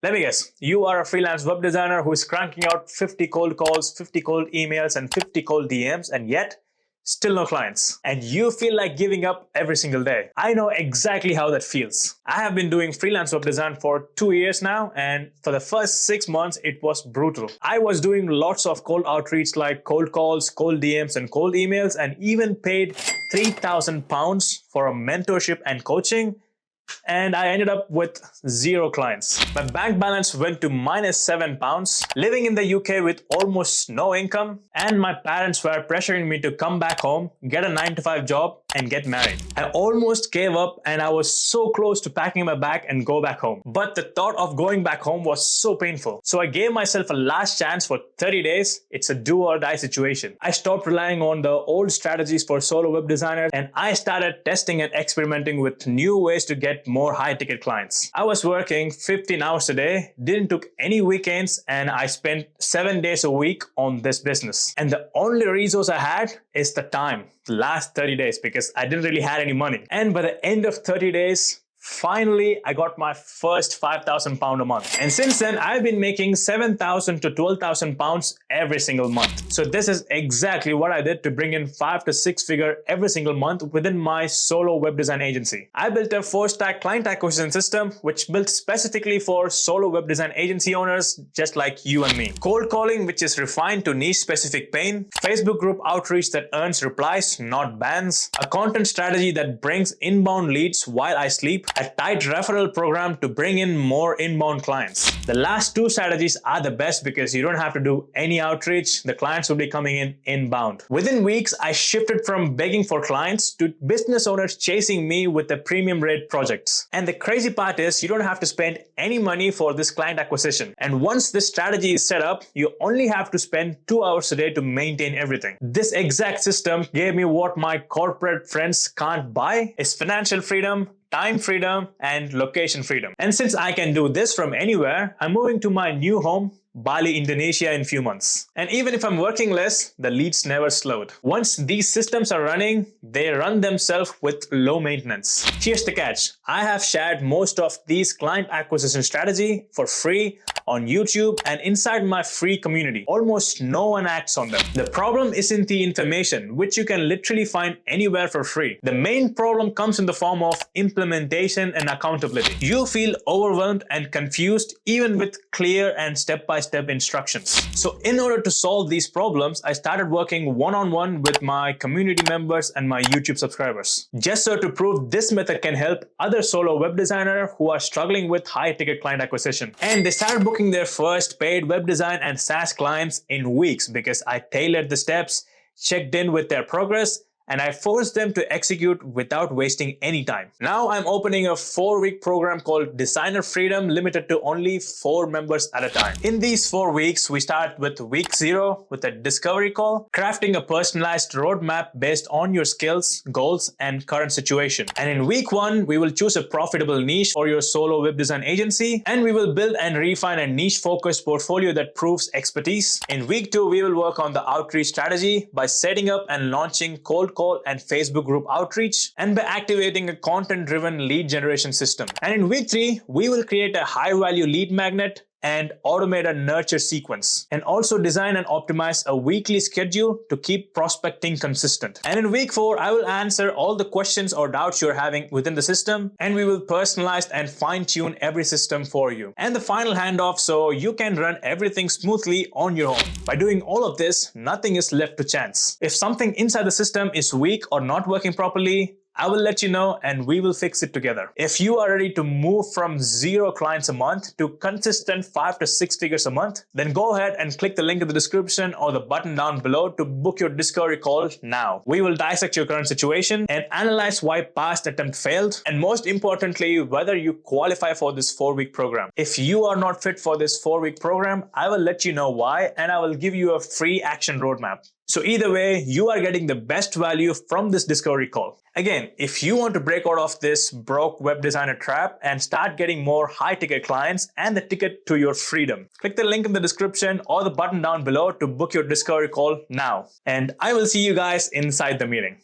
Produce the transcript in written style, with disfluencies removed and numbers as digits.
Let me guess, you are a freelance web designer who is cranking out 50 cold calls, 50 cold emails, and 50 cold DMs, and yet still no clients. And you feel like giving up every single day. I know exactly how that feels. I have been doing freelance web design for 2 years now, and for the first 6 months, it was brutal. I was doing lots of cold outreach like cold calls, cold DMs, and cold emails, and even paid £3,000 for a mentorship and coaching. And I ended up with 0 clients. My bank balance went to -£7, living in the UK with almost no income, and my parents were pressuring me to come back home, get a 9 to 5 job, and get married. I almost gave up, and I was so close to packing my bag and go back home. But the thought of going back home was so painful. So I gave myself a last chance for 30 days. It's a do or die situation. I stopped relying on the old strategies for solo web designers, and I started testing and experimenting with new ways to get more high-ticket clients. I was working 15 hours a day, didn't took any weekends, and I spent 7 days a week on this business. And the only resource I had is the time, the last 30 days, because I didn't really have any money. And by the end of 30 days, finally, I got my first £5,000 a month. And since then, I've been making £7,000 to £12,000 every single month. So this is exactly what I did to bring in 5 to 6 figure every single month within my solo web design agency. I built a 4-stack client acquisition system, which built specifically for solo web design agency owners just like you and me. Cold calling, which is refined to niche specific pain. Facebook group outreach that earns replies, not bans. A content strategy that brings inbound leads while I sleep. A tight referral program to bring in more inbound clients. The last 2 strategies are the best because you don't have to do any outreach. The clients will be coming in inbound. Within weeks, I shifted from begging for clients to business owners chasing me with the premium rate projects. And the crazy part is you don't have to spend any money for this client acquisition. And once this strategy is set up, you only have to spend 2 hours a day to maintain everything. This exact system gave me what my corporate friends can't buy is financial freedom, time freedom, and location freedom. And since I can do this from anywhere, I'm moving to my new home, Bali, Indonesia in few months. And even if I'm working less, the leads never slowed. Once these systems are running, they run themselves with low maintenance. Here's the catch. I have shared most of these client acquisition strategy for free on YouTube and inside my free community. Almost no one acts on them. The problem isn't the information, which you can literally find anywhere for free. The main problem comes in the form of implementation and accountability. You feel overwhelmed and confused even with clear and step-by-step instructions. So in order to solve these problems, I started working one-on-one with my community members and my YouTube subscribers. Just so to prove this method can help other solo web designers who are struggling with high-ticket client acquisition. And they started booking their first paid web design and SaaS clients in weeks because I tailored the steps, checked in with their progress, and I forced them to execute without wasting any time. Now I'm opening a 4-week program called Designer Freedom, limited to only 4 members at a time. In these 4 weeks, we start with week 0 with a discovery call, crafting a personalized roadmap based on your skills, goals, and current situation. And in week 1, we will choose a profitable niche for your solo web design agency, and we will build and refine a niche-focused portfolio that proves expertise. In week 2, we will work on the outreach strategy by setting up and launching cold call and Facebook group outreach, and by activating a content-driven lead generation system. And in week 3, we will create a high-value lead magnet and automate a nurture sequence, and also design and optimize a weekly schedule to keep prospecting consistent. And in week 4, I will answer all the questions or doubts you're having within the system, and we will personalize and fine-tune every system for you. And the final handoff so you can run everything smoothly on your own. By doing all of this, nothing is left to chance. If something inside the system is weak or not working properly, I will let you know and we will fix it together. If you are ready to move from 0 clients a month to consistent 5 to 6 figures a month, then go ahead and click the link in the description or the button down below to book your discovery call now. We will dissect your current situation and analyze why past attempt failed, and most importantly, whether you qualify for this 4-week program. If you are not fit for this 4-week program, I will let you know why, and I will give you a free action roadmap. So either way, you are getting the best value from this discovery call. Again, if you want to break out of this broke web designer trap and start getting more high-ticket clients and the ticket to your freedom, click the link in the description or the button down below to book your discovery call now. And I will see you guys inside the meeting.